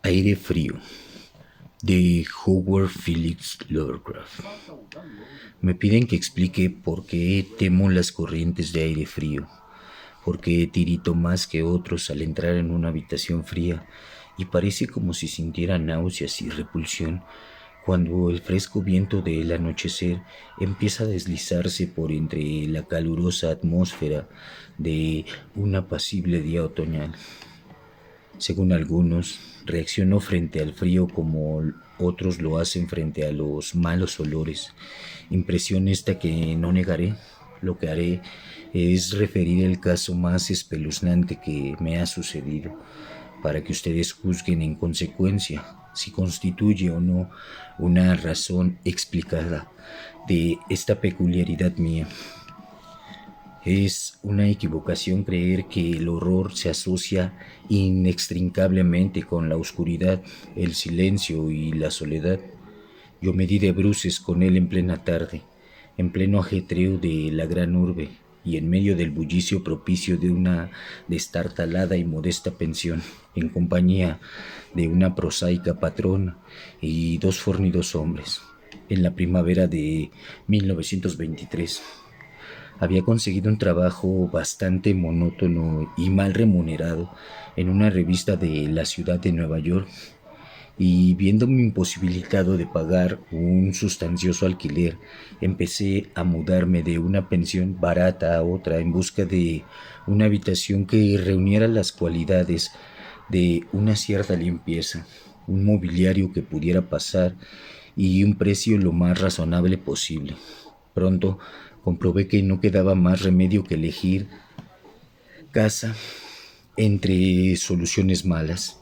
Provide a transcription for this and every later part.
Aire frío, de Howard Phillips Lovecraft. Me piden que explique por qué temo las corrientes de aire frío, por qué tirito más que otros al entrar en una habitación fría y parece como si sintiera náuseas y repulsión cuando el fresco viento del anochecer empieza a deslizarse por entre la calurosa atmósfera de un apacible día otoñal. Según algunos, reacciono frente al frío como otros lo hacen frente a los malos olores. Impresión esta que no negaré. Lo que haré es referir el caso más espeluznante que me ha sucedido, para que ustedes juzguen en consecuencia si constituye o no una razón explicada de esta peculiaridad mía. Es una equivocación creer que el horror se asocia inextricablemente con la oscuridad, el silencio y la soledad. Yo me di de bruces con él en plena tarde, en pleno ajetreo de la gran urbe y en medio del bullicio propicio de una destartalada y modesta pensión, en compañía de una prosaica patrona y dos fornidos hombres, en la primavera de 1923. Había conseguido un trabajo bastante monótono y mal remunerado en una revista de la ciudad de Nueva York, y viéndome imposibilitado de pagar un sustancioso alquiler, empecé a mudarme de una pensión barata a otra en busca de una habitación que reuniera las cualidades de una cierta limpieza, un mobiliario que pudiera pasar y un precio lo más razonable posible. Pronto comprobé que no quedaba más remedio que elegir casa entre soluciones malas,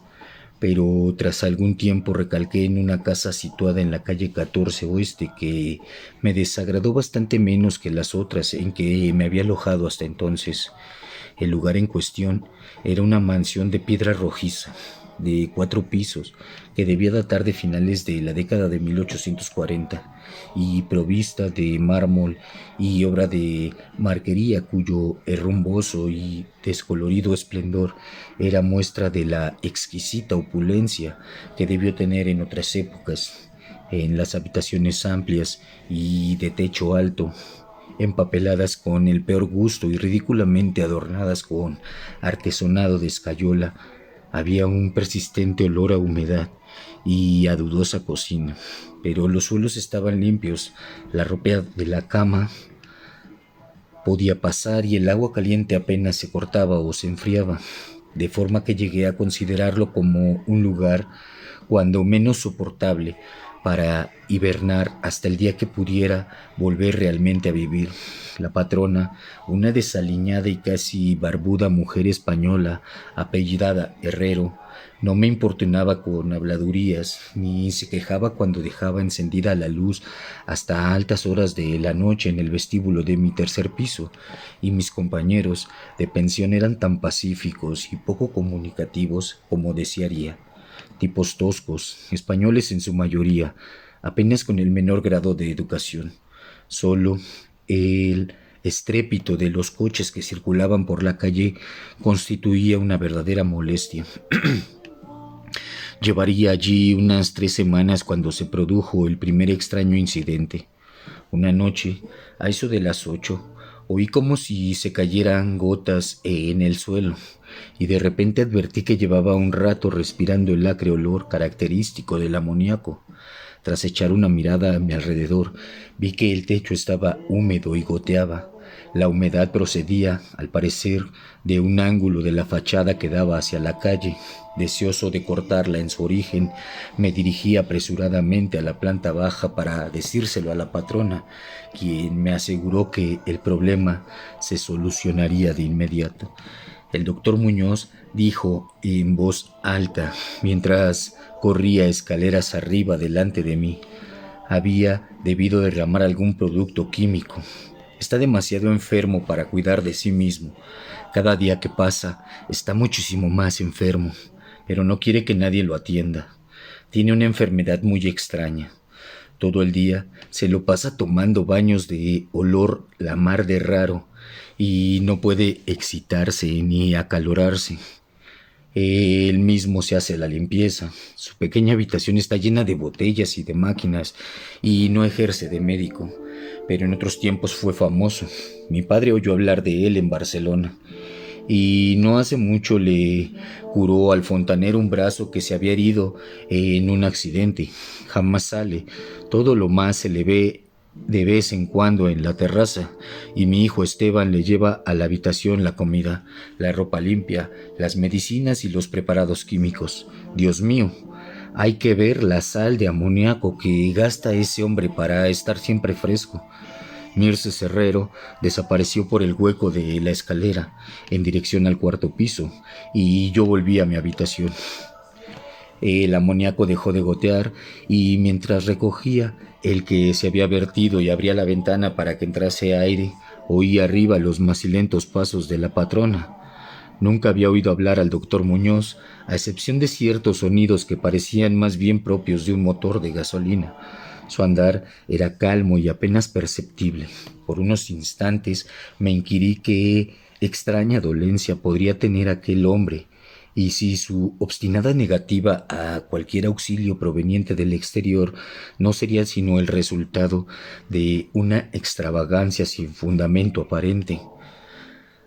pero tras algún tiempo recalqué en una casa situada en la calle 14 Oeste que me desagradó bastante menos que las otras en que me había alojado hasta entonces. El lugar en cuestión era una mansión de piedra rojiza, de 4 pisos, que debía datar de finales de la década de 1840 y provista de mármol y obra de marquería cuyo herrumboso y descolorido esplendor era muestra de la exquisita opulencia que debió tener en otras épocas. En las habitaciones amplias y de techo alto, empapeladas con el peor gusto y ridículamente adornadas con artesonado de escayola, había un persistente olor a humedad y a dudosa cocina, pero los suelos estaban limpios, la ropa de la cama podía pasar y el agua caliente apenas se cortaba o se enfriaba, de forma que llegué a considerarlo como un lugar cuando menos soportable para hibernar hasta el día que pudiera volver realmente a vivir. La patrona, una desaliñada y casi barbuda mujer española, apellidada Herrero, no me importunaba con habladurías, ni se quejaba cuando dejaba encendida la luz hasta altas horas de la noche en el vestíbulo de mi tercer piso, y mis compañeros de pensión eran tan pacíficos y poco comunicativos como desearía. Tipos toscos, españoles en su mayoría, apenas con el menor grado de educación. Solo el estrépito de los coches que circulaban por la calle constituía una verdadera molestia. Llevaría allí unas 3 semanas cuando se produjo el primer extraño incidente. Una noche, a eso de las 8, oí como si se cayeran gotas en el suelo, y de repente advertí que llevaba un rato respirando el acre olor característico del amoníaco. Tras echar una mirada a mi alrededor, vi que el techo estaba húmedo y goteaba. La humedad procedía, al parecer, de un ángulo de la fachada que daba hacia la calle. Deseoso de cortarla en su origen, me dirigí apresuradamente a la planta baja para decírselo a la patrona, quien me aseguró que el problema se solucionaría de inmediato. El doctor Muñoz dijo en voz alta, mientras corría escaleras arriba delante de mí: había debido derramar algún producto químico. Está demasiado enfermo para cuidar de sí mismo. Cada día que pasa está muchísimo más enfermo, pero no quiere que nadie lo atienda. Tiene una enfermedad muy extraña. Todo el día se lo pasa tomando baños de olor la mar de raro y no puede excitarse ni acalorarse. Él mismo se hace la limpieza. Su pequeña habitación está llena de botellas y de máquinas y no ejerce de médico, pero en otros tiempos fue famoso. Mi padre oyó hablar de él en Barcelona y no hace mucho le curó al fontanero un brazo que se había herido en un accidente. Jamás sale, todo lo más se le ve de vez en cuando en la terraza, y mi hijo Esteban le lleva a la habitación la comida, la ropa limpia, las medicinas y los preparados químicos. Dios mío, hay que ver la sal de amoníaco que gasta ese hombre para estar siempre fresco. Mirces Herrero desapareció por el hueco de la escalera en dirección al cuarto piso y yo volví a mi habitación. El amoníaco dejó de gotear y mientras recogía el que se había vertido y abría la ventana para que entrase aire, oí arriba los macilentos pasos de la patrona. Nunca había oído hablar al doctor Muñoz, a excepción de ciertos sonidos que parecían más bien propios de un motor de gasolina. Su andar era calmo y apenas perceptible. Por unos instantes me inquirí qué extraña dolencia podría tener aquel hombre, y si su obstinada negativa a cualquier auxilio proveniente del exterior no sería sino el resultado de una extravagancia sin fundamento aparente.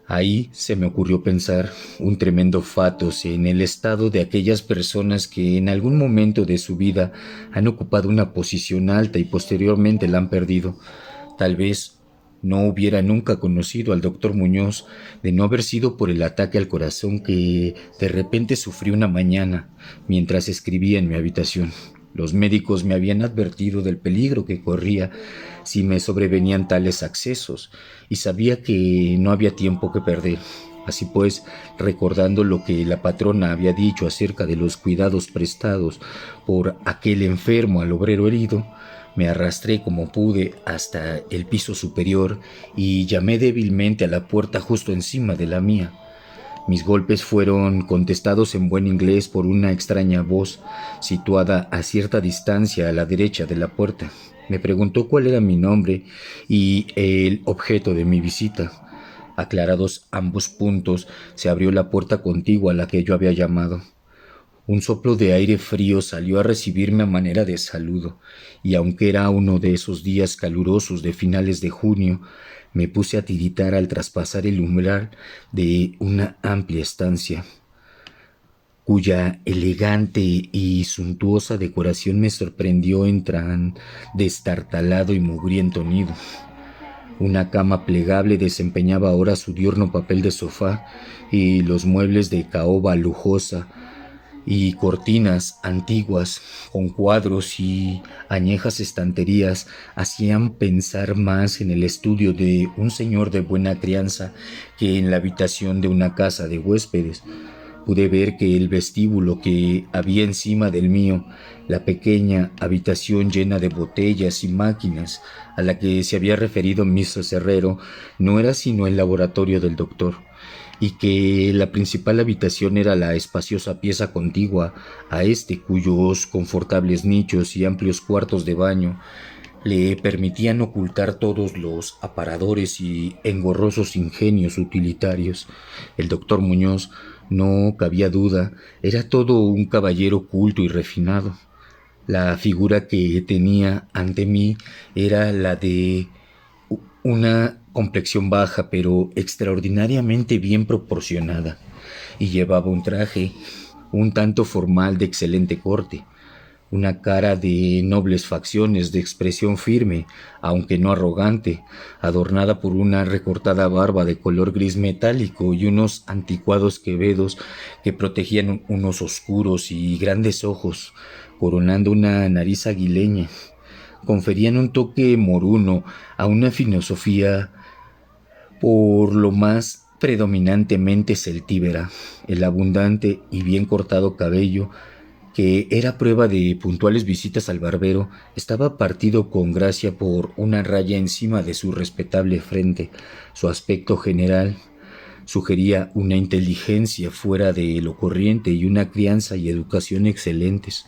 Ahí se me ocurrió pensar un tremendo fatos en el estado de aquellas personas que en algún momento de su vida han ocupado una posición alta y posteriormente la han perdido. Tal vez no hubiera nunca conocido al doctor Muñoz de no haber sido por el ataque al corazón que de repente sufrí una mañana mientras escribía en mi habitación. Los médicos me habían advertido del peligro que corría si me sobrevenían tales accesos, y sabía que no había tiempo que perder. Así pues, recordando lo que la patrona había dicho acerca de los cuidados prestados por aquel enfermo al obrero herido, me arrastré como pude hasta el piso superior y llamé débilmente a la puerta justo encima de la mía. Mis golpes fueron contestados en buen inglés por una extraña voz situada a cierta distancia a la derecha de la puerta. Me preguntó cuál era mi nombre y el objeto de mi visita. Aclarados ambos puntos, se abrió la puerta contigua a la que yo había llamado. Un soplo de aire frío salió a recibirme a manera de saludo, y aunque era uno de esos días calurosos de finales de junio, me puse a tiritar al traspasar el umbral de una amplia estancia, cuya elegante y suntuosa decoración me sorprendió en tan destartalado y mugriento nido. Una cama plegable desempeñaba ahora su diurno papel de sofá, y los muebles de caoba lujosa y cortinas antiguas con cuadros y añejas estanterías hacían pensar más en el estudio de un señor de buena crianza que en la habitación de una casa de huéspedes. Pude ver que el vestíbulo que había encima del mío, la pequeña habitación llena de botellas y máquinas a la que se había referido Mr. Herrero, no era sino el laboratorio del doctor, y que la principal habitación era la espaciosa pieza contigua a este, cuyos confortables nichos y amplios cuartos de baño le permitían ocultar todos los aparadores y engorrosos ingenios utilitarios. El doctor Muñoz, no cabía duda, era todo un caballero culto y refinado. La figura que tenía ante mí era la de una complexión baja pero extraordinariamente bien proporcionada, y llevaba un traje un tanto formal de excelente corte, una cara de nobles facciones, de expresión firme, aunque no arrogante, adornada por una recortada barba de color gris metálico y unos anticuados quevedos que protegían unos oscuros y grandes ojos, coronando una nariz aguileña. Conferían un toque moruno a una filosofía por lo más predominantemente celtíbera. El abundante y bien cortado cabello, que era prueba de puntuales visitas al barbero, estaba partido con gracia por una raya encima de su respetable frente. Su aspecto general sugería una inteligencia fuera de lo corriente y una crianza y educación excelentes.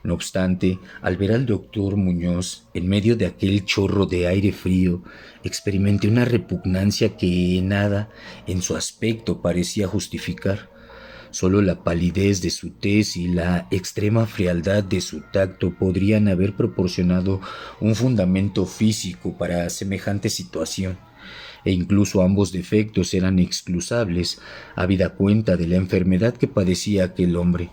No obstante, al ver al doctor Muñoz en medio de aquel chorro de aire frío, experimenté una repugnancia que nada en su aspecto parecía justificar. Solo la palidez de su tez y la extrema frialdad de su tacto podrían haber proporcionado un fundamento físico para semejante situación, e incluso ambos defectos eran excusables, habida cuenta de la enfermedad que padecía aquel hombre.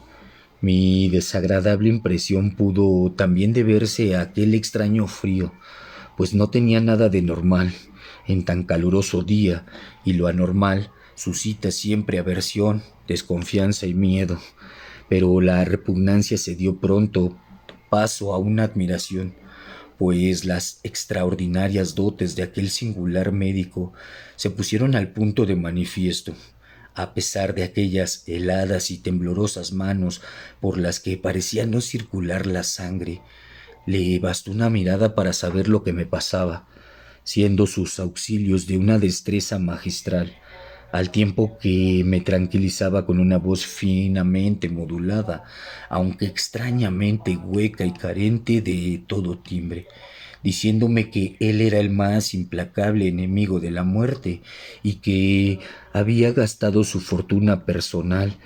Mi desagradable impresión pudo también deberse a aquel extraño frío, pues no tenía nada de normal en tan caluroso día, y lo anormal suscita siempre aversión, desconfianza y miedo. Pero la repugnancia se dio pronto paso a una admiración, pues las extraordinarias dotes de aquel singular médico se pusieron al punto de manifiesto, a pesar de aquellas heladas y temblorosas manos por las que parecía no circular la sangre. Le bastó una mirada para saber lo que me pasaba, siendo sus auxilios de una destreza magistral, al tiempo que me tranquilizaba con una voz finamente modulada, aunque extrañamente hueca y carente de todo timbre, diciéndome que él era el más implacable enemigo de la muerte y que había gastado su fortuna personal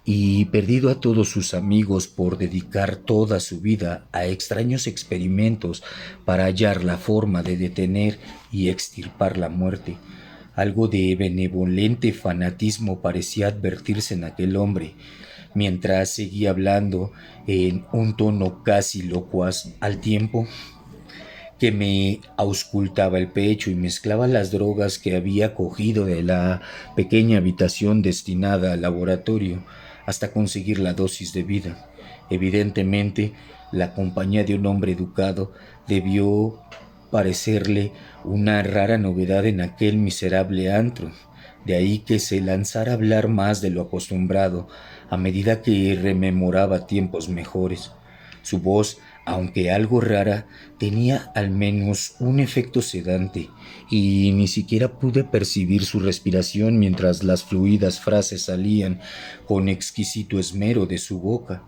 y perdido a todos sus amigos por dedicar toda su vida a extraños experimentos para hallar la forma de detener y extirpar la muerte. Algo de benevolente fanatismo parecía advertirse en aquel hombre, mientras seguía hablando en un tono casi locuaz, al tiempo que me auscultaba el pecho y mezclaba las drogas que había cogido de la pequeña habitación destinada al laboratorio hasta conseguir la dosis de vida. Evidentemente, la compañía de un hombre educado debió parecerle una rara novedad en aquel miserable antro, de ahí que se lanzara a hablar más de lo acostumbrado a medida que rememoraba tiempos mejores. Su voz, aunque algo rara, tenía al menos un efecto sedante, y ni siquiera pude percibir su respiración mientras las fluidas frases salían con exquisito esmero de su boca.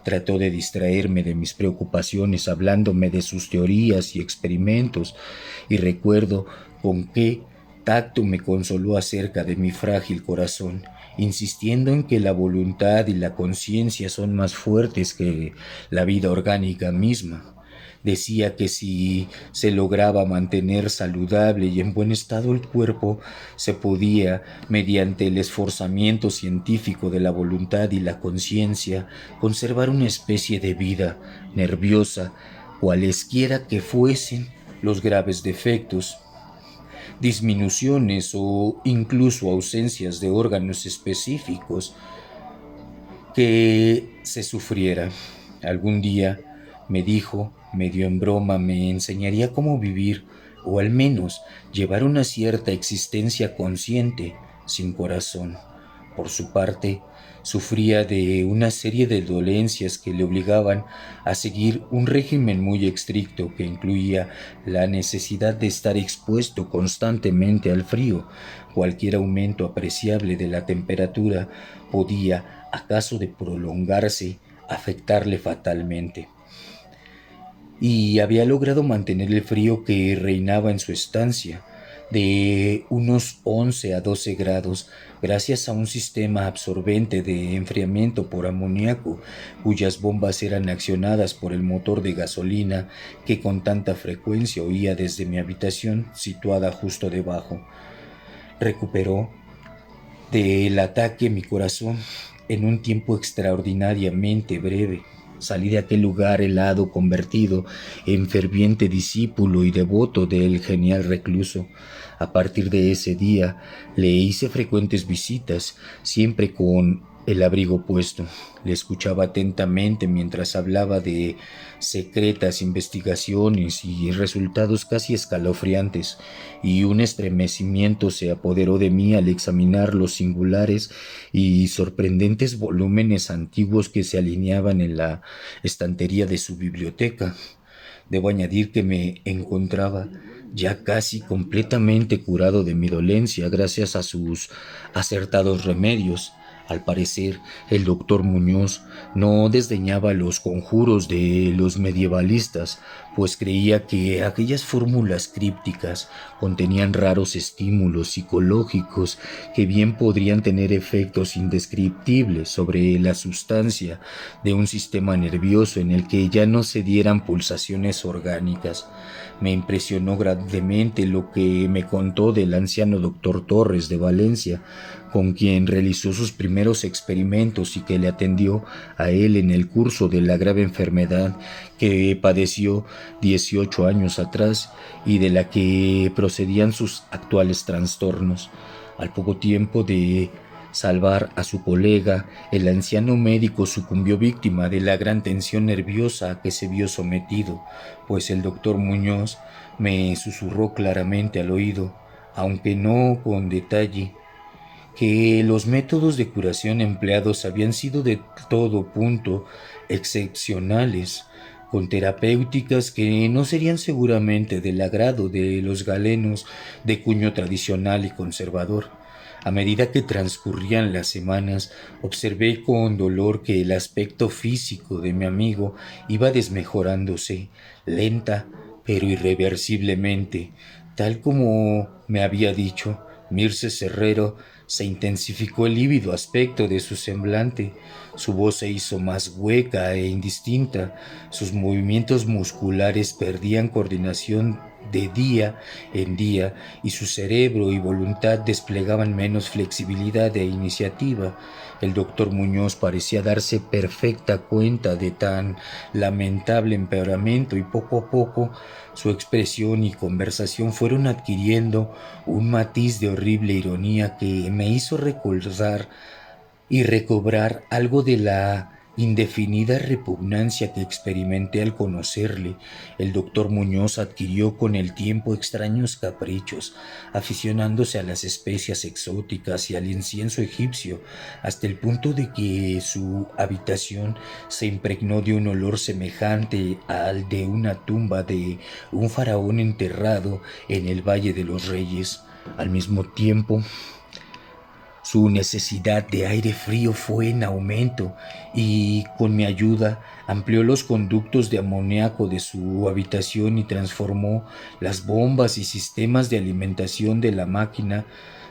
Trató de distraerme de mis preocupaciones hablándome de sus teorías y experimentos, y recuerdo con qué tacto me consoló acerca de mi frágil corazón, insistiendo en que la voluntad y la conciencia son más fuertes que la vida orgánica misma. Decía que si se lograba mantener saludable y en buen estado el cuerpo, se podía, mediante el esforzamiento científico de la voluntad y la conciencia, conservar una especie de vida nerviosa, cualesquiera que fuesen los graves defectos, disminuciones o incluso ausencias de órganos específicos que se sufriera. Algún día, me dijo, medio en broma, me enseñaría cómo vivir, o al menos llevar una cierta existencia consciente, sin corazón. Por su parte, sufría de una serie de dolencias que le obligaban a seguir un régimen muy estricto que incluía la necesidad de estar expuesto constantemente al frío. Cualquier aumento apreciable de la temperatura podía, acaso de prolongarse, afectarle fatalmente. Y había logrado mantener el frío que reinaba en su estancia, de unos 11 a 12 grados, gracias a un sistema absorbente de enfriamiento por amoníaco, cuyas bombas eran accionadas por el motor de gasolina que con tanta frecuencia oía desde mi habitación situada justo debajo. Recuperó del ataque mi corazón en un tiempo extraordinariamente breve. Salí de aquel lugar helado convertido en ferviente discípulo y devoto del genial recluso. A partir de ese día le hice frecuentes visitas, siempre con el abrigo puesto. Le escuchaba atentamente mientras hablaba de secretas investigaciones y resultados casi escalofriantes, y un estremecimiento se apoderó de mí al examinar los singulares y sorprendentes volúmenes antiguos que se alineaban en la estantería de su biblioteca. Debo añadir que me encontraba ya casi completamente curado de mi dolencia gracias a sus acertados remedios, Al parecer, el doctor Muñoz no desdeñaba los conjuros de los medievalistas, pues creía que aquellas fórmulas crípticas contenían raros estímulos psicológicos que bien podrían tener efectos indescriptibles sobre la sustancia de un sistema nervioso en el que ya no se dieran pulsaciones orgánicas. Me impresionó grandemente lo que me contó del anciano doctor Torres de Valencia, con quien realizó sus primeros experimentos y que le atendió a él en el curso de la grave enfermedad que padeció 18 años atrás y de la que procedían sus actuales trastornos. Al poco tiempo de salvar a su colega, el anciano médico sucumbió víctima de la gran tensión nerviosa a que se vio sometido, pues el doctor Muñoz me susurró claramente al oído, aunque no con detalle, que los métodos de curación empleados habían sido de todo punto excepcionales, con terapéuticas que no serían seguramente del agrado de los galenos de cuño tradicional y conservador. A medida que transcurrían las semanas, observé con dolor que el aspecto físico de mi amigo iba desmejorándose, lenta pero irreversiblemente, tal como me había dicho. Mirces Herrero se intensificó el lívido aspecto de su semblante, su voz se hizo más hueca e indistinta, sus movimientos musculares perdían coordinación de día en día y su cerebro y voluntad desplegaban menos flexibilidad e iniciativa. El doctor Muñoz parecía darse perfecta cuenta de tan lamentable empeoramiento y poco a poco su expresión y conversación fueron adquiriendo un matiz de horrible ironía que me hizo recordar y recobrar algo de la indefinida repugnancia que experimenté al conocerle. El doctor Muñoz adquirió con el tiempo extraños caprichos, aficionándose a las especias exóticas y al incienso egipcio, hasta el punto de que su habitación se impregnó de un olor semejante al de una tumba de un faraón enterrado en el Valle de los Reyes. Al mismo tiempo, su necesidad de aire frío fue en aumento y con mi ayuda amplió los conductos de amoníaco de su habitación y transformó las bombas y sistemas de alimentación de la máquina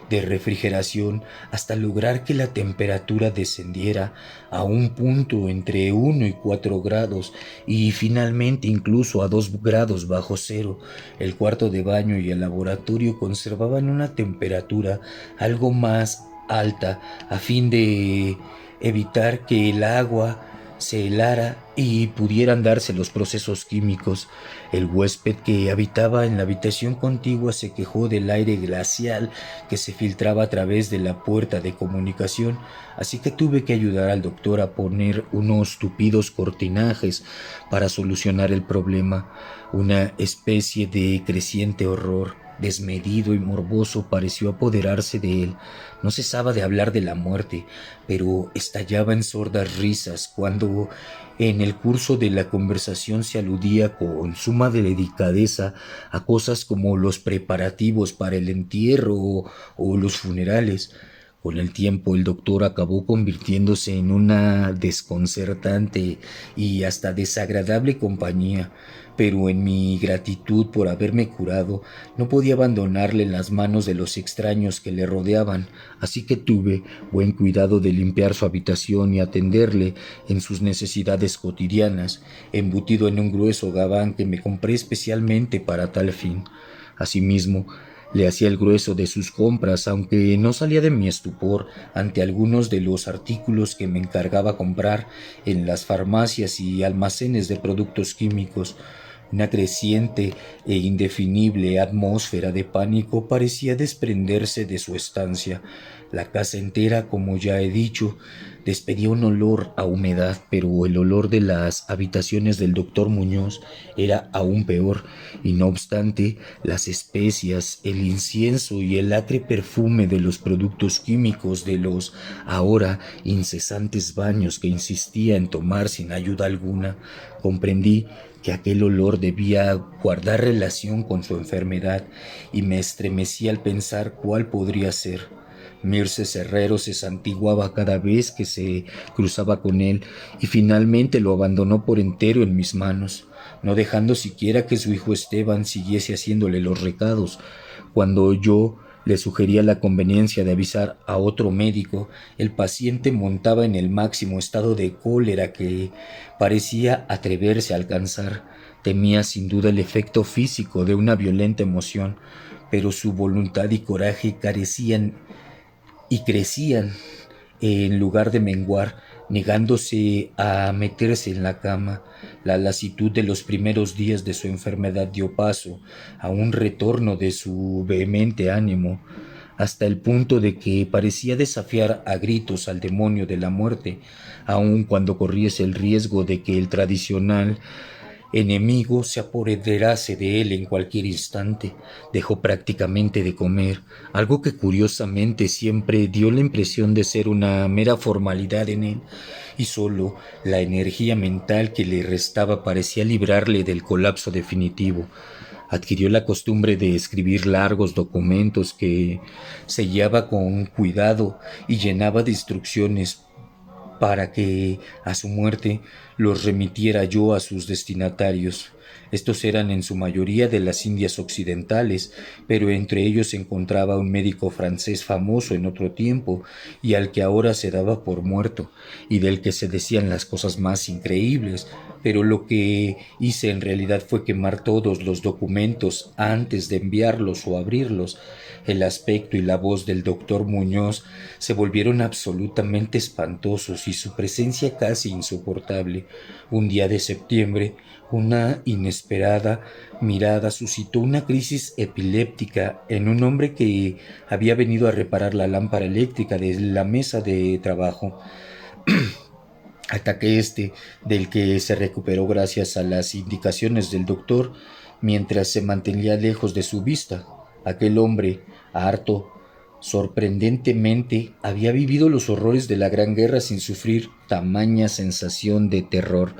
de refrigeración hasta lograr que la temperatura descendiera a un punto entre 1 y 4 grados y finalmente incluso a 2 grados bajo cero. El cuarto de baño y el laboratorio conservaban una temperatura algo más alta a fin de evitar que el agua se helara y pudieran darse los procesos químicos. El huésped que habitaba en la habitación contigua se quejó del aire glacial que se filtraba a través de la puerta de comunicación, así que tuve que ayudar al doctor a poner unos tupidos cortinajes para solucionar el problema. Una especie de creciente horror desmedido y morboso pareció apoderarse de él. No cesaba de hablar de la muerte, pero estallaba en sordas risas cuando en el curso de la conversación se aludía con suma delicadeza a cosas como los preparativos para el entierro o los funerales. Con el tiempo el doctor acabó convirtiéndose en una desconcertante y hasta desagradable compañía, pero en mi gratitud por haberme curado no podía abandonarle en las manos de los extraños que le rodeaban, así que tuve buen cuidado de limpiar su habitación y atenderle en sus necesidades cotidianas, embutido en un grueso gabán que me compré especialmente para tal fin. Asimismo, le hacía el grueso de sus compras, aunque no salía de mi estupor ante algunos de los artículos que me encargaba comprar en las farmacias y almacenes de productos químicos. Una creciente e indefinible atmósfera de pánico parecía desprenderse de su estancia. La casa entera, como ya he dicho, despedía un olor a humedad, pero el olor de las habitaciones del doctor Muñoz era aún peor, y no obstante, las especias, el incienso y el acre perfume de los productos químicos de los ahora incesantes baños que insistía en tomar sin ayuda alguna, comprendí que aquel olor debía guardar relación con su enfermedad y me estremecí al pensar cuál podría ser. Mirces Herrero se santiguaba cada vez que se cruzaba con él y finalmente lo abandonó por entero en mis manos, no dejando siquiera que su hijo Esteban siguiese haciéndole los recados. Cuando yo le sugería la conveniencia de avisar a otro médico, el paciente montaba en el máximo estado de cólera que parecía atreverse a alcanzar. Temía sin duda el efecto físico de una violenta emoción, pero su voluntad y coraje carecían y crecían en lugar de menguar, negándose a meterse en la cama. La lasitud de los primeros días de su enfermedad dio paso a un retorno de su vehemente ánimo, hasta el punto de que parecía desafiar a gritos al demonio de la muerte, aun cuando corriese el riesgo de que el tradicional enemigo se apoderase de él en cualquier instante. Dejó prácticamente de comer, algo que curiosamente siempre dio la impresión de ser una mera formalidad en él, y solo la energía mental que le restaba parecía librarle del colapso definitivo. Adquirió la costumbre de escribir largos documentos que sellaba con cuidado y llenaba de instrucciones para que a su muerte los remitiera yo a sus destinatarios. Estos eran en su mayoría de las Indias Occidentales, pero entre ellos se encontraba un médico francés famoso en otro tiempo y al que ahora se daba por muerto, y del que se decían las cosas más increíbles, pero lo que hice en realidad fue quemar todos los documentos antes de enviarlos o abrirlos. El aspecto y la voz del doctor Muñoz se volvieron absolutamente espantosos y su presencia casi insoportable. Un día de septiembre, una inesperada mirada suscitó una crisis epiléptica en un hombre que había venido a reparar la lámpara eléctrica de la mesa de trabajo. Ataque del que se recuperó gracias a las indicaciones del doctor, mientras se mantenía lejos de su vista. Aquel hombre, harto, sorprendentemente, había vivido los horrores de la Gran Guerra sin sufrir tamaña sensación de terror.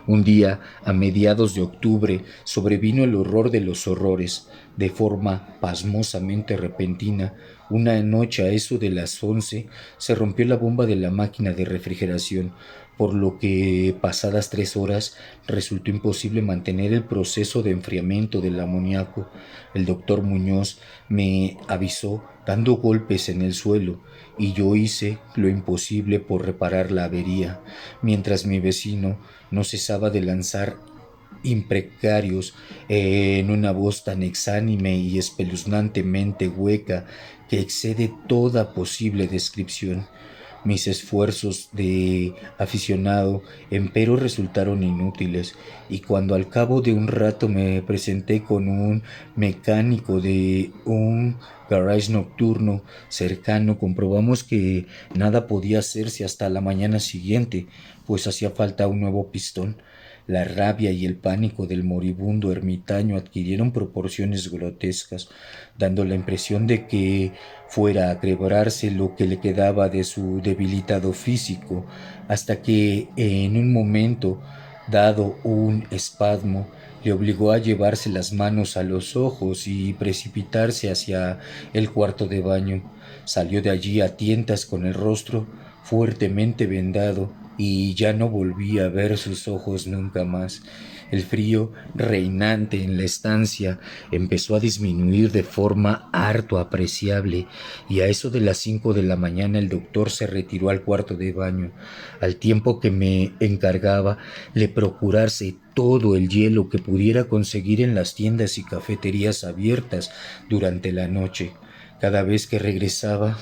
Un día, a mediados de octubre, sobrevino el horror de los horrores, de forma pasmosamente repentina. Una noche a eso de las 11 se rompió la bomba de la máquina de refrigeración, por lo que pasadas 3 horas resultó imposible mantener el proceso de enfriamiento del amoníaco. El doctor Muñoz me avisó dando golpes en el suelo y yo hice lo imposible por reparar la avería, mientras mi vecino no cesaba de lanzar imprecarios en una voz tan exánime y espeluznantemente hueca que excede toda posible descripción. Mis esfuerzos de aficionado, empero, resultaron inútiles, y cuando al cabo de un rato me presenté con un mecánico de un garage nocturno cercano, comprobamos que nada podía hacerse hasta la mañana siguiente, pues hacía falta un nuevo pistón. La rabia y el pánico del moribundo ermitaño adquirieron proporciones grotescas, dando la impresión de que fuera a quebrarse lo que le quedaba de su debilitado físico, hasta que en un momento dado un espasmo le obligó a llevarse las manos a los ojos y precipitarse hacia el cuarto de baño. Salió de allí a tientas con el rostro fuertemente vendado y ya no volví a ver sus ojos nunca más. El frío reinante en la estancia empezó a disminuir de forma harto apreciable y a eso de las 5 de la mañana el doctor se retiró al cuarto de baño, al tiempo que me encargaba le procurarse todo el hielo que pudiera conseguir en las tiendas y cafeterías abiertas durante la noche. Cada vez que regresaba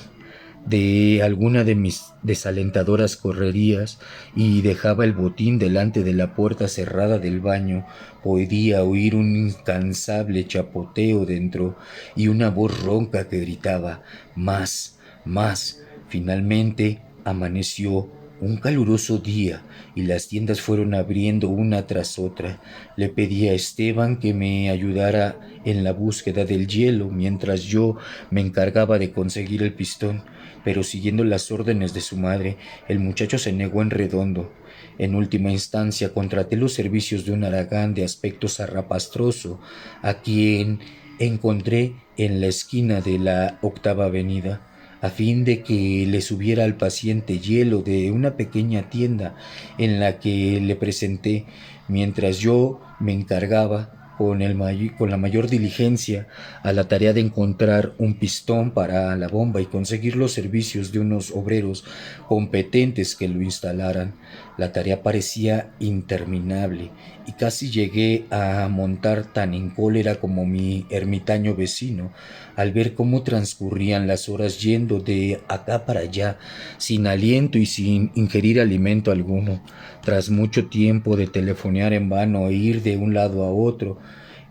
de alguna de mis desalentadoras correrías y dejaba el botín delante de la puerta cerrada del baño, podía oír un incansable chapoteo dentro y una voz ronca que gritaba más, más. Finalmente amaneció un caluroso día y las tiendas fueron abriendo una tras otra. Le pedí a Esteban que me ayudara en la búsqueda del hielo mientras yo me encargaba de conseguir el pistón, pero siguiendo las órdenes de su madre, el muchacho se negó en redondo. En última instancia contraté los servicios de un haragán de aspecto zarrapastroso, a quien encontré en la esquina de la 8ª Avenida. a fin de que le subiera al paciente hielo de una pequeña tienda en la que le presenté, mientras yo me encargaba con la mayor diligencia a la tarea de encontrar un pistón para la bomba y conseguir los servicios de unos obreros competentes que lo instalaran. La tarea parecía interminable y casi llegué a montar tan en cólera como mi ermitaño vecino al ver cómo transcurrían las horas yendo de acá para allá, sin aliento y sin ingerir alimento alguno. Tras mucho tiempo de telefonear en vano e ir de un lado a otro,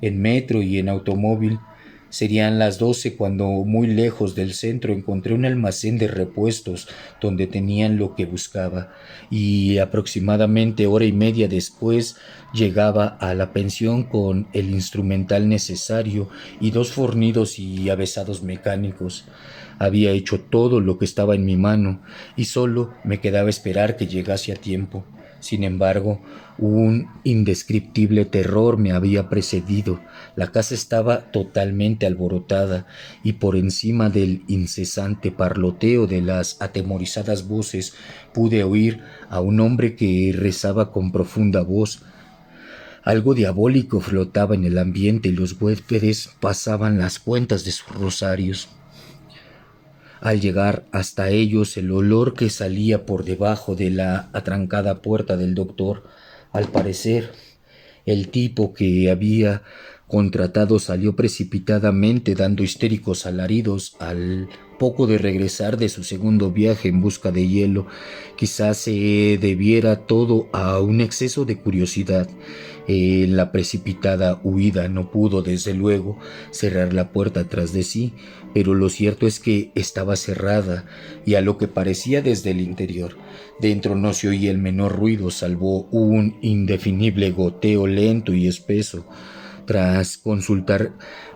en metro y en automóvil, serían las 12 cuando muy lejos del centro encontré un almacén de repuestos donde tenían lo que buscaba, y aproximadamente hora y media después llegaba a la pensión con el instrumental necesario y 2 fornidos y avesados mecánicos. Había hecho todo lo que estaba en mi mano y solo me quedaba esperar que llegase a tiempo. Sin embargo, un indescriptible terror me había precedido. La casa estaba totalmente alborotada y por encima del incesante parloteo de las atemorizadas voces pude oír a un hombre que rezaba con profunda voz. Algo diabólico flotaba en el ambiente y los huéspedes pasaban las cuentas de sus rosarios. Al llegar hasta ellos, el olor que salía por debajo de la atrancada puerta del doctor, al parecer, el tipo que había contratado salió precipitadamente dando histéricos alaridos al poco de regresar de su segundo viaje en busca de hielo. Quizás se debiera todo a un exceso de curiosidad. En la precipitada huida no pudo, desde luego, cerrar la puerta tras de sí, pero lo cierto es que estaba cerrada y a lo que parecía desde el interior. Dentro no se oía el menor ruido, salvo un indefinible goteo lento y espeso. Tras consultar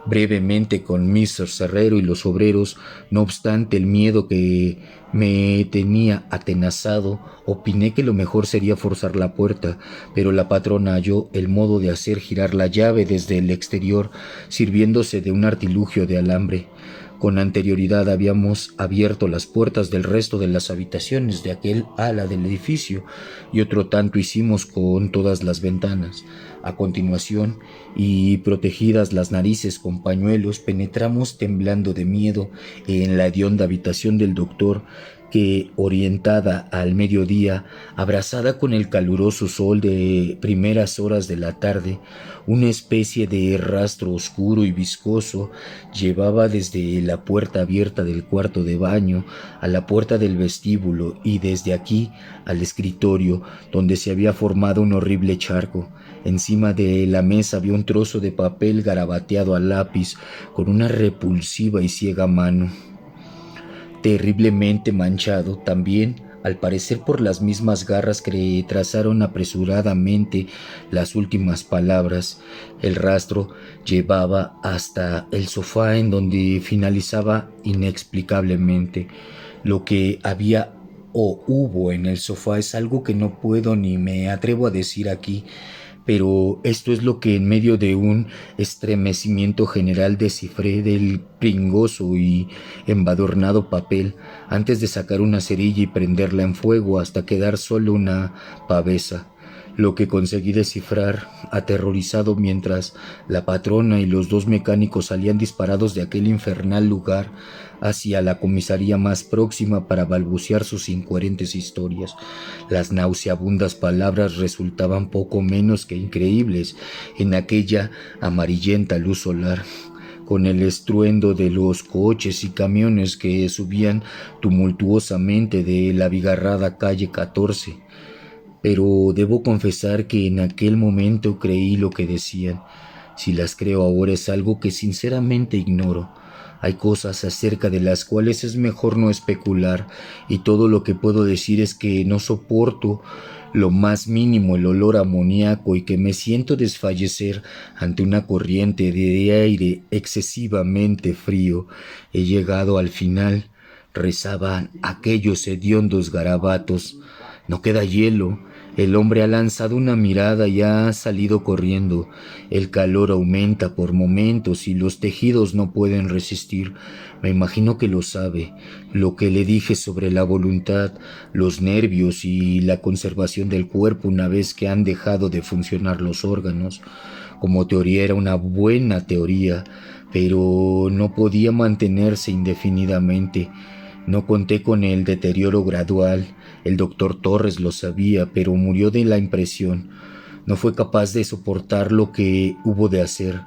brevemente con Mr. Serrero y los obreros, no obstante el miedo que me tenía atenazado, opiné que lo mejor sería forzar la puerta, pero la patrona halló el modo de hacer girar la llave desde el exterior, sirviéndose de un artilugio de alambre. Con anterioridad habíamos abierto las puertas del resto de las habitaciones de aquel ala del edificio y otro tanto hicimos con todas las ventanas. A continuación, y protegidas las narices con pañuelos, penetramos temblando de miedo en la hedionda habitación del doctor, que, orientada al mediodía, abrazada con el caluroso sol de primeras horas de la tarde, una especie de rastro oscuro y viscoso llevaba desde la puerta abierta del cuarto de baño a la puerta del vestíbulo y desde aquí al escritorio, donde se había formado un horrible charco. Encima de la mesa había un trozo de papel garabateado a lápiz con una repulsiva y ciega mano, terriblemente manchado también, al parecer por las mismas garras que trazaron apresuradamente las últimas palabras. El rastro llevaba hasta el sofá, en donde finalizaba inexplicablemente. Lo que había o hubo en el sofá es algo que no puedo ni me atrevo a decir aquí, pero esto es lo que en medio de un estremecimiento general descifré del pringoso y embadurnado papel, antes de sacar una cerilla y prenderla en fuego hasta quedar solo una pavesa. Lo que conseguí descifrar, aterrorizado, mientras la patrona y los 2 mecánicos salían disparados de aquel infernal lugar hacia la comisaría más próxima para balbucear sus incoherentes historias. Las nauseabundas palabras resultaban poco menos que increíbles en aquella amarillenta luz solar, con el estruendo de los coches y camiones que subían tumultuosamente de la abigarrada calle 14. Pero debo confesar que en aquel momento creí lo que decían. Si las creo ahora es algo que sinceramente ignoro. Hay cosas acerca de las cuales es mejor no especular, y todo lo que puedo decir es que no soporto lo más mínimo el olor amoníaco y que me siento desfallecer ante una corriente de aire excesivamente frío. He llegado al final, rezaban aquellos hediondos garabatos. No queda hielo, El hombre ha lanzado una mirada y ha salido corriendo. El calor aumenta por momentos y los tejidos no pueden resistir. Me imagino que lo sabe. Lo que le dije sobre la voluntad, los nervios y la conservación del cuerpo una vez que han dejado de funcionar los órganos. Como teoría era una buena teoría, pero no podía mantenerse indefinidamente. No conté con el deterioro gradual. El doctor Torres lo sabía, pero murió de la impresión. No fue capaz de soportar lo que hubo de hacer.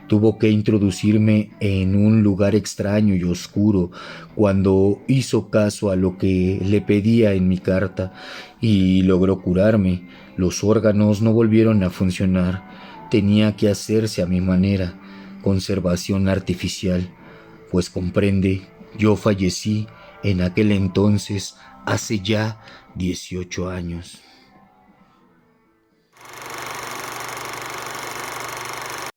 Tuvo que introducirme en un lugar extraño y oscuro cuando hizo caso a lo que le pedía en mi carta y logró curarme. Los órganos no volvieron a funcionar. Tenía que hacerse a mi manera. Conservación artificial. Pues comprende, yo fallecí en aquel entonces, hace ya 18 años.